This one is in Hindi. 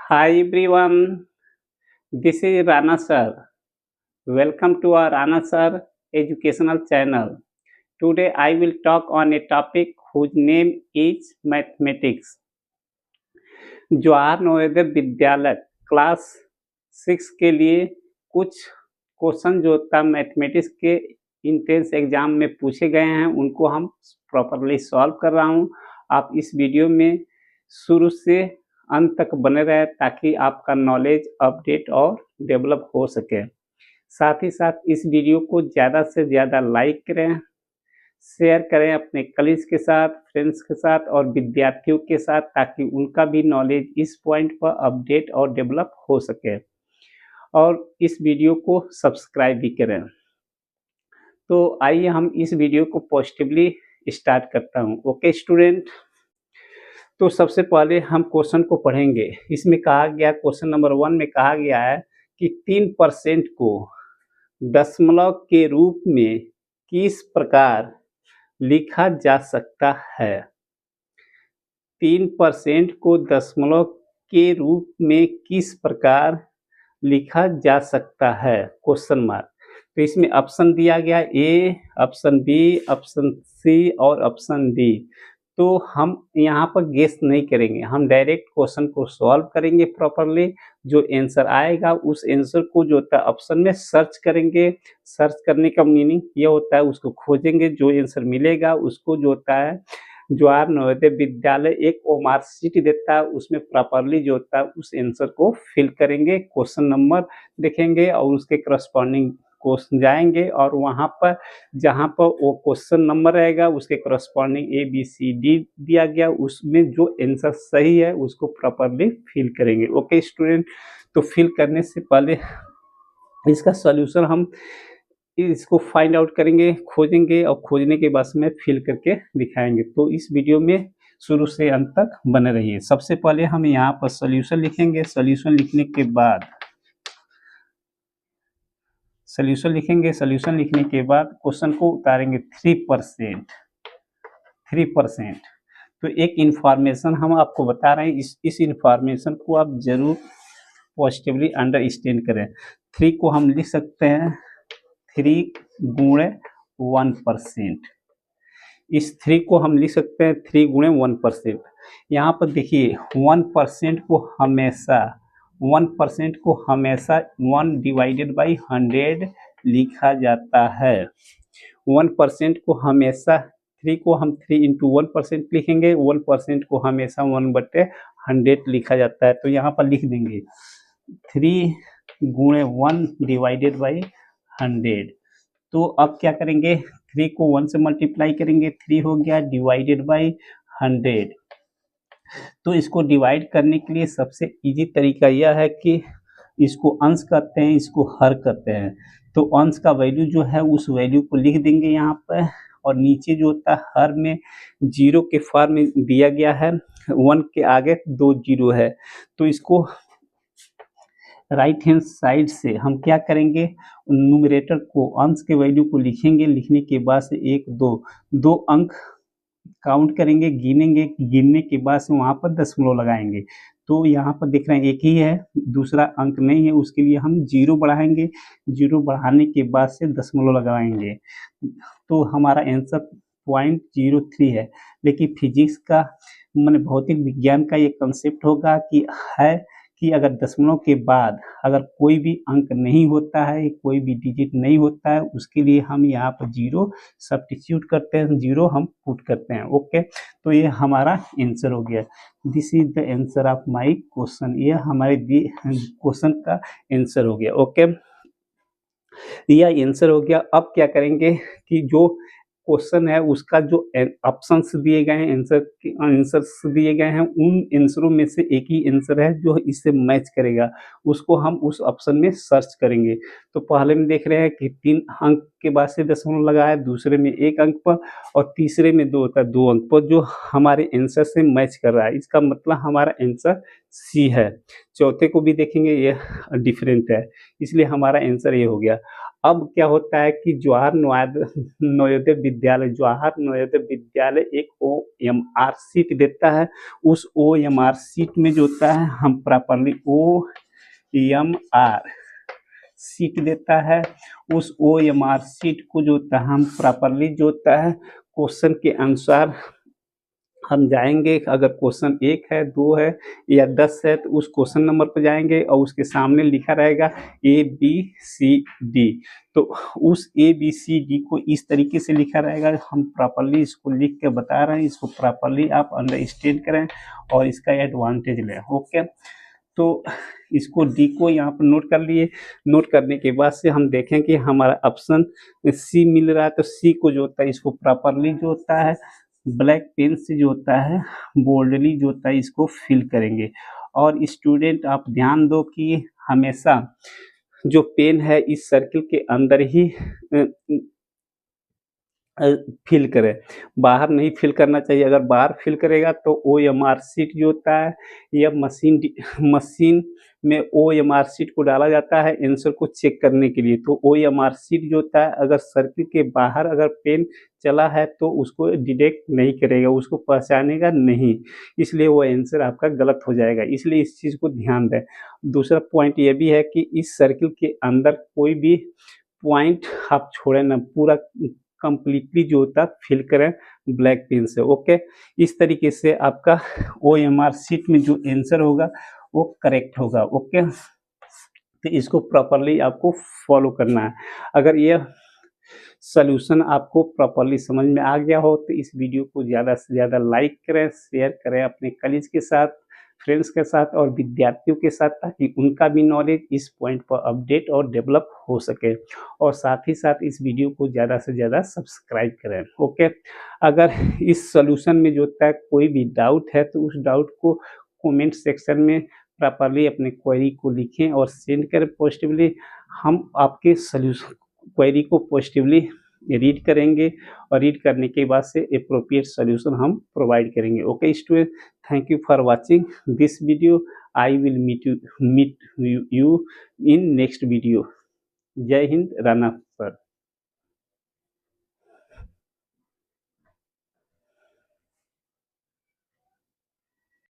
Hi everyone, this is Rana sir. Welcome to our Rana sir educational channel. Today I will talk on a topic whose name is mathematics. Jawahar Navodaya Vidyalaya class 6 के लिए कुछ क्वेश्चन जो था मैथमेटिक्स के इंट्रेंस एग्जाम में पूछे गए हैं उनको हम प्रॉपरली सॉल्व कर रहा हूं। आप इस वीडियो में शुरू से अंत तक बने रहे ताकि आपका नॉलेज अपडेट और डेवलप हो सके। साथ ही साथ इस वीडियो को ज़्यादा से ज़्यादा लाइक करें, शेयर करें अपने कलीग्स के साथ, फ्रेंड्स के साथ और विद्यार्थियों के साथ ताकि उनका भी नॉलेज इस पॉइंट पर अपडेट और डेवलप हो सके और इस वीडियो को सब्सक्राइब भी करें। तो आइए हम इस वीडियो को पॉजिटिवली स्टार्ट करता हूं। ओके स्टूडेंट, तो सबसे पहले हम क्वेश्चन को पढ़ेंगे। इसमें कहा गया, क्वेश्चन नंबर 1 में कहा गया है कि 3% को दशमलव के रूप में किस प्रकार लिखा जा सकता है। 3% को दशमलव के रूप में किस प्रकार लिखा जा सकता है, क्वेश्चन मार्क। तो इसमें ऑप्शन दिया गया ए, ऑप्शन बी, ऑप्शन सी और ऑप्शन डी। तो हम यहाँ पर गेस नहीं करेंगे, हम डायरेक्ट क्वेश्चन को सॉल्व करेंगे प्रॉपरली। जो आंसर आएगा उस आंसर को जो होता है ऑप्शन में सर्च करेंगे। सर्च करने का मीनिंग ये होता है उसको खोजेंगे, जो आंसर मिलेगा उसको जो होता है जवाहर नवोदय विद्यालय एक मार्कशीट देता है, उसमें प्रॉपरली जो होता है उस आंसर को फिल करेंगे। क्वेश्चन नंबर देखेंगे और उसके करस्पॉन्डिंग क्वेश्चन जाएंगे और वहां पर जहां पर वो क्वेश्चन नंबर रहेगा उसके corresponding A B C D दिया गया, उसमें जो आंसर सही है उसको प्रॉपरली फिल करेंगे। ओके स्टूडेंट, तो फिल करने से पहले इसका सॉल्यूशन हम इसको फाइंड आउट करेंगे, खोजेंगे और खोजने के बाद में फिल करके दिखाएंगे। तो इस वीडियो में शुरू से अंत तक बने रहिए। सबसे पहले हम यहाँ पर सॉल्यूशन लिखेंगे। सॉल्यूशन लिखने के बाद सॉल्यूशन लिखने के बाद क्वेश्चन को उतारेंगे 3%। तो एक इंफॉर्मेशन हम आपको बता रहे हैं, इस इंफॉर्मेशन को आप जरूर पॉजिटिवली अंडरस्टैंड करें। 3 को हम लिख सकते हैं 3 गुणे 1%। इस 3 को हम लिख सकते हैं 3 गुणे 1%। यहाँ पर देखिए 1% को हमेशा 1 डिवाइडेड बाई 100 लिखा जाता है। 1% को हमेशा 3 को हम 3 इंटू 1% लिखेंगे, 1% को हमेशा 1/100 लिखा जाता है। तो यहाँ पर लिख देंगे 3 गुणे 1 डिवाइडेड बाई 100। तो अब क्या करेंगे, 3 को 1 से मल्टीप्लाई करेंगे, 3 हो गया डिवाइडेड बाई 100। तो इसको डिवाइड करने के लिए सबसे इजी तरीका यह है कि इसको अंश करते हैं, इसको हर करते हैं। तो अंश का वैल्यू जो है उस वैल्यू को लिख देंगे यहाँ पर, और नीचे जो होता है हर में 0 के फॉर्म में दिया गया है, 1 के आगे 2 0 है। तो इसको राइट हैंड साइड से हम क्या करेंगे, न्यूमरेटर को अंश के वैल्यू को लिखेंगे। लिखने के बाद से 1 2 अंक काउंट करेंगे, गिनेंगे, गिनने के बाद से वहाँ पर दशमलव लगाएंगे। तो यहाँ पर देख रहे हैं एक ही है, दूसरा अंक नहीं है, उसके लिए हम 0 बढ़ाएंगे। 0 बढ़ाने के बाद से दशमलव लगाएंगे। तो हमारा आंसर 0.03 है। लेकिन फिजिक्स का माने भौतिक विज्ञान का ये कंसेप्ट होगा कि अगर दशमलव के बाद अगर कोई भी अंक नहीं होता है, कोई भी डिजिट नहीं होता है, उसके लिए हम यहाँ पर 0 सब्स्टिट्यूट करते हैं, 0 हम पुट करते हैं। ओके, तो ये हमारा आंसर हो गया। This is the answer of my question. ये हमारे क्वेश्चन का आंसर हो गया। ओके, यह आंसर हो गया। अब क्या करेंगे कि जो क्वेश्चन है उसका जो ऑप्शंस दिए गए हैं, आंसर्स दिए गए हैं, उन आंसरों में से एक ही आंसर है जो इससे मैच करेगा, उसको हम उस ऑप्शन में सर्च करेंगे। तो पहले में देख रहे हैं कि 3 अंक के बाद से दशमलव लगाया, दूसरे में 1 अंक पर और तीसरे में 2 होता है 2 अंक पर, जो हमारे आंसर से मैच कर रहा है। इसका मतलब हमारा आंसर सी है। चौथे को भी देखेंगे ये डिफरेंट है, इसलिए हमारा आंसर ये हो गया। अब क्या होता है कि जवाहर नवोदय विद्यालय एक ओएमआर शीट देता है। उस ओएमआर शीट में जो होता है हम प्रॉपरली ओएमआर शीट देता है। उस ओएमआर शीट को जो होता है हम प्रॉपरली जो होता है क्वेश्चन के अनुसार हम जाएंगे। अगर क्वेश्चन 1 है, 2 है या 10 है तो उस क्वेश्चन नंबर पर जाएंगे और उसके सामने लिखा रहेगा ABCD। तो उस ABCD को इस तरीके से लिखा रहेगा। हम प्रॉपरली इसको लिख के बता रहे हैं, इसको प्रॉपरली आप अंडरस्टैंड करें और इसका एडवांटेज लें। ओके, तो इसको डी को यहाँ पर नोट कर लिए। नोट करने के बाद से हम देखें कि हमारा ऑप्शन सी मिल रहा है, तो सी को जो होता है इसको प्रॉपरली जो होता है ब्लैक पेन से जो होता है बोल्डली जो होता है इसको फिल करेंगे। और स्टूडेंट आप ध्यान दो कि हमेशा जो पेन है इस सर्किल के अंदर ही फिल करें, बाहर नहीं फिल करना चाहिए। अगर बाहर फिल करेगा तो ओएमआर शीट जो होता है यह मशीन में ओएमआर शीट को डाला जाता है आंसर को चेक करने के लिए। तो ओएमआर शीट जो होता है अगर सर्किल के बाहर अगर पेन चला है तो उसको डिटेक्ट नहीं करेगा, उसको पहचानेगा नहीं, इसलिए वो आंसर आपका गलत हो जाएगा। इसलिए इस चीज़ को ध्यान दें। दूसरा पॉइंट ये भी है कि इस सर्किल के अंदर कोई भी पॉइंट आप छोड़ें ना, पूरा कंप्लीटली जो होता है फिल करें ब्लैक पेन से। ओके, इस तरीके से आपका ओएमआर शीट में जो आंसर होगा वो करेक्ट होगा। ओके, तो इसको प्रॉपरली आपको फॉलो करना है। अगर ये सॉल्यूशन आपको प्रॉपरली समझ में आ गया हो तो इस वीडियो को ज़्यादा से ज़्यादा लाइक करें, शेयर करें अपने कलीग के साथ, फ्रेंड्स के साथ और विद्यार्थियों के साथ, ताकि उनका भी नॉलेज इस पॉइंट पर अपडेट और डेवलप हो सके। और साथ ही साथ इस वीडियो को ज़्यादा से ज़्यादा सब्सक्राइब करें। ओके, अगर इस सॉल्यूशन में जो होता है कोई भी डाउट है तो उस डाउट को कमेंट सेक्शन में प्रॉपरली अपने क्वेरी को लिखें और सेंड करें पॉजिटिवली। हम आपके सॉल्यूशन क्वेरी को पॉजिटिवली रीड करेंगे और रीड करने के बाद से एप्रोप्रिएट सॉल्यूशन हम प्रोवाइड करेंगे। Okay student, thank you for watching this video. I will meet you in next video. जय हिंद, राणा सर।